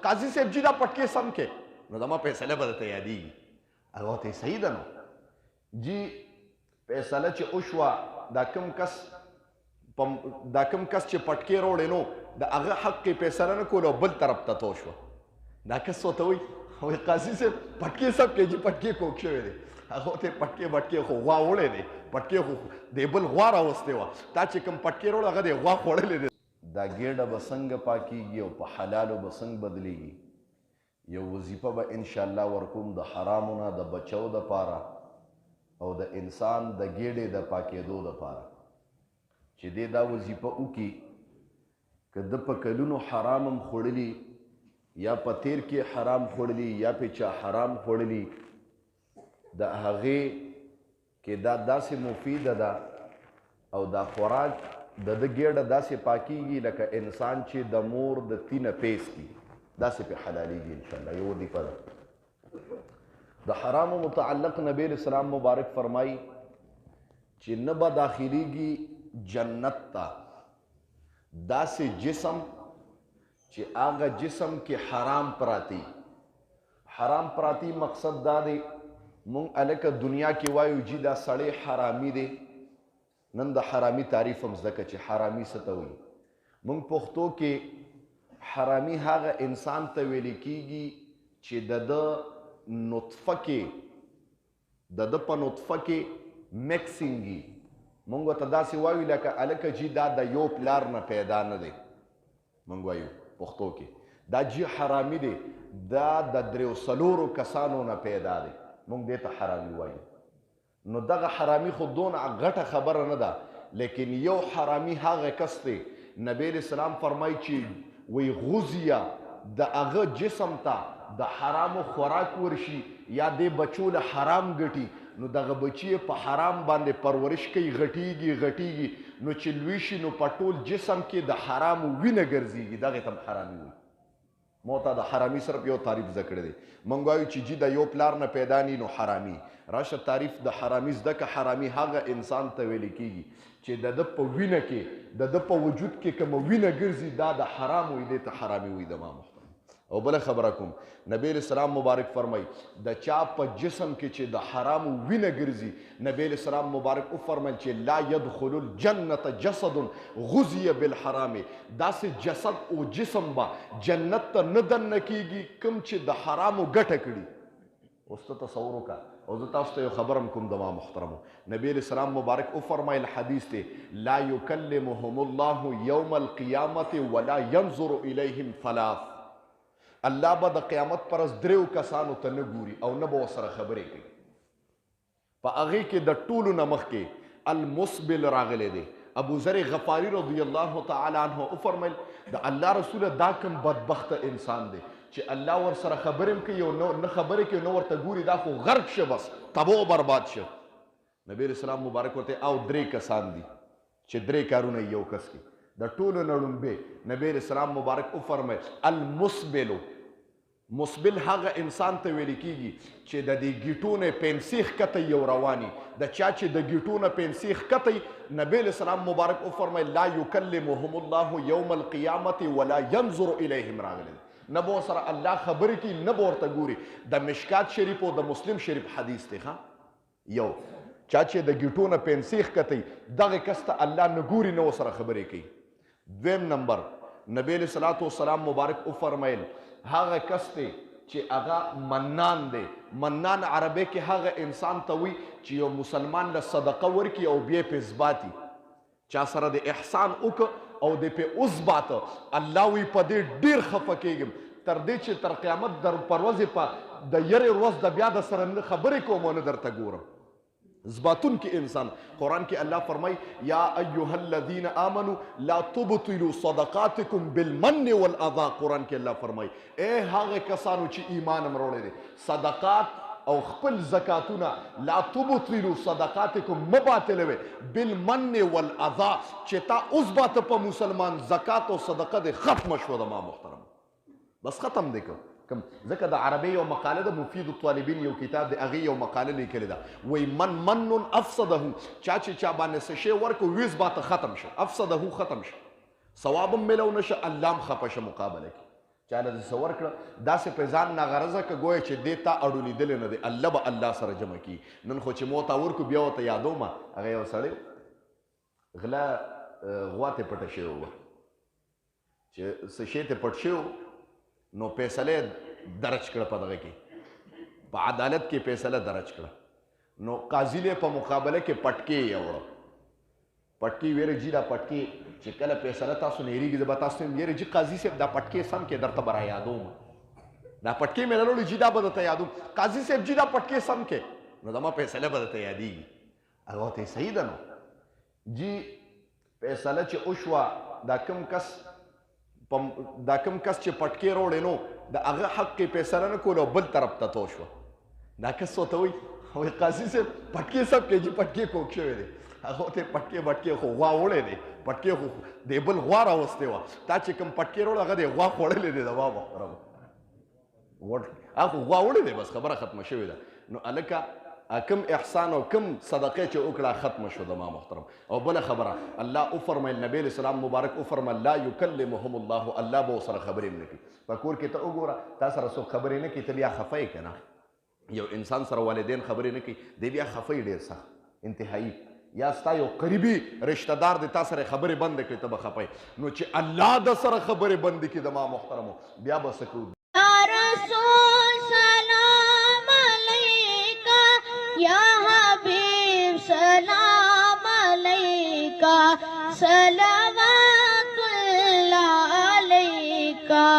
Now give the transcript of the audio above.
قاضي صاحب جی دا پټکې سم کې نو زما فیصله به درته یادېږي هغه ورته صحیح ده نو جی فیصله چې وشوه دا کوم کس چې پټکې راوړې نو د هغه حق کې فیصله نه کول او بل طرف ته تو شوه دا کس ورته وایي وایي قاضي صاحب پټکې سم کې جي پټکې کوک شوی دی هغه ورته پټکې خو غوا وړی دی پټکې خو د بل غوا راوستې وه تا چې کوم پټکې راوړه هغه د غوا خوړلی دی دا ګېډه به څنګه پاکیږي او په حلالو به څنګه بدلیږي یو وظیفه به انشاءالله ورکوم د حرامو نه د بچو دپاره او د انسان د ګېډې د پاکېدو دپاره چې دی دا وظیفه وکړي که ده په کلونو حرام هم خوړلي یا په تیر کې حرام خوړلي یا په چا حرام خوړلي د هغې کې دا داسې مفیده ده او دا خوراک د ده ګېډه داسې پاکیږي لکه انسان چې د مور د تینه پیس کي داسې پې حلالېږي انشاءالله یو وظیفه ده د حرامو متعلق نبی علیہ السلام مبارک فرمایي چې نه به داخلېږي جنت ته داسې جسم چې هغه جسم کې حرام پراتی مقصد دا دی مونږ هلکه دنیا کې وایو جي دا سړی حرامي دی نن د حرامي تعریف هم زده که چې حرامي څه ته وایي مونږ پښتو کې حرامي هغه انسان ته ویل کېږي چې د ده په نطفه کې میکسینګي مونږ ورته داسې وایو لکه هلکه جي دا د یو پلار نه پیدا نه دی مونږ وایو پښتو کې دا جي حرامي دی دا د 3 کسانو نه پیدا دی مونږ دې ته حرامي وایو نو دغه حرامي خو دونه غټه خبره نه ده لیکن یو حرامي هغه کس دی نبی علیہ السلام فرمایي چې وی غوزیه د هغه جسم ته د حرامو خوراک ورشي یا دې بچو له حرام ګټي نو دغه بچی په حرام باندې پرورش کوي غټیږي نو چې لوی شي نو په ټول جسم کې د حرامو وینه ګرځېږي دغې ته هم حرامي وایي مو ته د حرامي صرف یو تعریف زده کړی دی موږ وایو چې جي د یو پلار نه پیدا نی نو حرامي راشه تعریف د حرامي زده که حرامي هغه انسان ته ویل کېږي چې د ده په وینه کې د ده په وجود کې کومه وینه ګرځي دا د حرام وي دې ته حرامي وایي د ما محترم او بله خبره کوم نبی علیہ السلام مبارک فرمایي د چا په جسم کې چې د حرامو وینه ګرځي نبی علیہ السلام مبارک وفرمایل چې لا يدخل الجنة جسد غذي بالحرام داسې جسد او جسم به جنت ته نه دننه کېږي کوم چې د حرامو ګټه کړي اوس ته تصور وکړه او زه تاسو ته یو خبر هم کوم د ما محترمو نبی علیہ السلام مبارک وفرمایل حدیث دی لا يكلمهم الله يوم القيامة ولا ينظر إليهم ثلاث الله به د قیامت پر ورځ 3 کسانو ته نه ګوري او نه به ورسره خبرې کوي په هغې کې د ټولو نه مخکې المسبل راغلی دی ابو ذر غفاری رضی الله تعالی عنه وفرمیل د الله رسوله دا کوم بدبخته انسان دی چې الله ورسره خبرې هم کوي او نه خبرې کوي نو ورته ګوري دا خو غرق شه بس تباه و برباد شه نبی علیہ السلام مبارک ورته او 3 کسان دي چې 3 کارونه یو کس کوي د ټولو نه لومبې نبی علیہ السلام مبارک وفرمیل المسبلو مسبل هغه انسان ته ویل کېږي چې د دې ګیټو نه پنسۍ ښکته یو رواني د چا چې د ګیټو نه پنسۍ ښکته نبی علیہ السلام مبارک وفرمیل لا یکلمهم الله یوم القیامة ولا ینظر الیهم راغلی نه به ورسره الله خبرې کوي نه به ورته ګوري د مشکات شریف او د مسلم شریف حدیث دی یو چا چې د ګیټو نه پنسۍ ښکته دغه کس ته الله نه ګوري نه ورسره خبرې کوي دویم نمبر نبی علیہ الصلوۃ والسلام مبارک وفرمیل هغه کس دی چې هغه منان دی منان عربی کې هغه انسان ته وي چې یو مسلمان له صدقه ورکړي او بیا پې اثباتي چا سره د احسان وکړه او د پې اثباته الله وی په دې ډېر خفه کېږم تر دې چې تر قیامت در پر ورځې په د یرې ورځ د بیا د سره خبرې کوم او نه درته ګورم زباتون کی انسان قرآن کی اللہ فرمائی یا ایوہ الذین آمنوا لا تبطلوا صدقاتکم بالمن والعذا قرآن کی اللہ فرمائی اے هغه کسانو چې ایمان امروړی دي صدقات او خپل زکاتونه لا تبطلوا صدقاتکم مباطلوي بالمن والعذا چې تا اوس باته په مسلمان زکات او صدقه دې ختم شو د ما محترم بس ختم دی که کم ځکه د عربي یو مقاله ده مفید الطالبین یو کتاب دی هغې یو مقاله لیکلې ده وایي من افسده چا چې چا باندې څه شی ورکړو ویز باته ختم شه افسده ختم شه ثواب هم میلو نشه الله هم خفه شه مقابله کې چاله دې څه ورکړه داسې په ځان ناغرضه که ګویا چې دې تا اړولیدلی نه دی الله به الله سره جمع کي نن خو چې مو ته ورکړو بیا ورته یادومه هغه یو سړی غله غوا ته پټه شوې وه چې څه شی ته پټ شوی نو فیصله درج کړه په دغه کې په عدالت کې فیصله درج کړه نو قاضي له په مقابله کې پټکې یوړه پټکی ویره جی دا پټکی چې کله فیصله تاسو نه هېرېږي زه به تاسو ته ویره جي قاضي صاحب دا پټکی سم کې درته به را یادوم دا پټکی مې لرلو جي دا به درته یادوم قاضي صاحب جي دا پټکی سم کې نو زما فیصله به درته یادېږي هغه ورته صحیح ده نو جي فیصله چې وشوه دا کوم کس چې پټکی روړی نو د هغه حق کې فیصله نه کول او بل طرف ته تو شوه دا کس ورته وایي وایي قاضي صاحب پټکی سم کې جي پټکی کوږ شوی دی هغه ته پټکی خو غوا وړی دی پټکی خو د بل غوا راوستې وه تا چې کوم پټکی روړ هغه د غوا خوړلی دی د وا محترم هغه غوا وړی دی بس خبره ختمه شوې ده نو هلکه کم احسان او کم صدقې چې وکړه ختمه شو د ما محترم او بله خبره الله وفرمیل نبی علیه السلام مبارک وفرمیل لا یکلمهم الله الله به ورسره خبرې هم نه کوي په کور کې ته وګوره تا سره څوک خبرې نه کوي ته بیا خفه یې که نه یو انسان سره والدین خبرې نه کوي دی بیا خفه یې ډېر سخت انتهایي یا ستا یو قریبي رشته دار دی تا سره خبرې بندې کړي ته به خفه یې نو چې الله د سره خبرې بندې کړي د ما محترمو بیا به څه کوو رسول سلام علیکا یا حبیب سلام علیکا سلام